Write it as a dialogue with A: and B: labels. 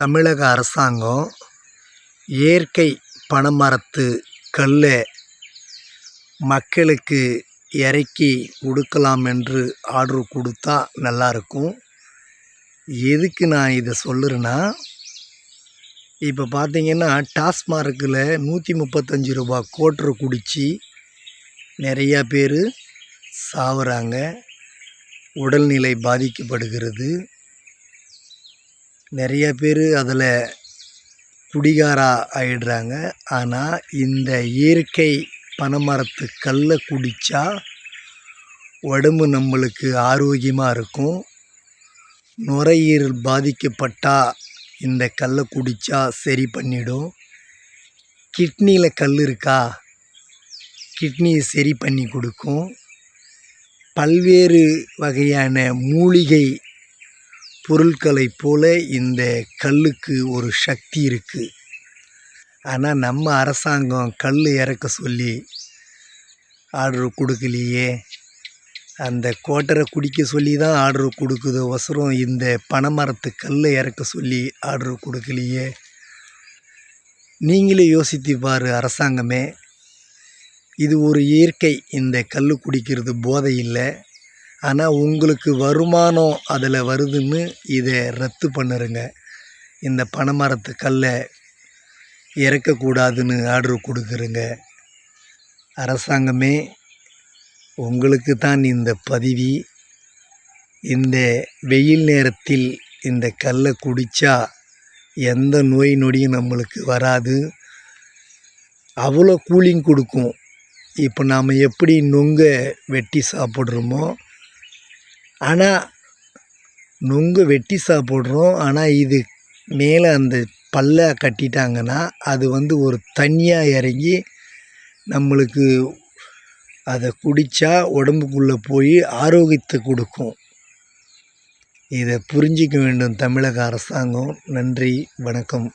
A: தமிழக அரசாங்கம் இயற்கை பனைமரத்து கல்லை மக்களுக்கு இறக்கி கொடுக்கலாம் என்று ஆர்டர் கொடுத்தா நல்லாயிருக்கும். எதுக்கு நான் இதை சொல்லுறேன்னா, இப்போ பார்த்தீங்கன்னா டாஸ்மார்க்கில் 135 ரூபா கோட்ரு குடித்து நிறையா பேர் சாவுறாங்க, உடல்நிலை பாதிக்கப்படுகிறது. நிறைய பேர் அதில் குடிகாரா ஆயிடுறாங்க. ஆனால் இந்த இயற்கை பனைமரத்து கல்லை குடித்தா உடம்பு நம்மளுக்கு ஆரோக்கியமாக இருக்கும். நுரையீரல் பாதிக்கப்பட்டால் இந்த கல்லை குடித்தா சரி பண்ணிடும். கிட்னியில் கல் இருக்கா, கிட்னியை சரி பண்ணி கொடுக்கும். பல்வேறு வகையான மூலிகை பொருட்களைப் போல இந்த கல்லுக்கு ஒரு சக்தி இருக்குது. ஆனால் நம்ம அரசாங்கம் கல் இறக்க சொல்லி ஆர்டர் கொடுக்கலையே. அந்த கோட்டரை குடிக்க சொல்லி தான் ஆர்டர் கொடுக்குது ஒசரம் இந்த பனைமரத்து கல்லை இறக்க சொல்லி ஆர்டர் கொடுக்கலையே. நீங்களே யோசித்து பாரு அரசாங்கமே. இது ஒரு இயற்கை, இந்த கல் குடிக்கிறது போதை இல்லை. ஆனால் உங்களுக்கு வருமானம் அதில் வருதுன்னு இதை ரத்து பண்ணுறங்க. இந்த பனைமரத்து கல்லை இறக்கக்கூடாதுன்னு ஆர்டர் கொடுக்குறங்க. அரசாங்கமே, உங்களுக்கு தான் இந்த பதவி. இந்த வெயில் நேரத்தில் இந்த கல்லை குடித்தா எந்த நோய் நொடியும் நம்மளுக்கு வராது. அவ்வளோ கூலிங் கொடுக்கும். இப்போ நாம் எப்படி நுங்கை வெட்டி சாப்பிட்றோமோ, ஆனால் நுங்கு வெட்டி சாப்பிட்றோம். ஆனால் இது மேலே அந்த பல்லை கட்டிட்டாங்கன்னா அது ஒரு தண்ணியாக இறங்கி நம்மளுக்கு அதை குடித்தா உடம்புக்குள்ளே போய் ஆரோக்கியத்தை கொடுக்கும். இதை புரிஞ்சிக்க வேண்டும் தமிழக அரசாங்கம். நன்றி, வணக்கம்.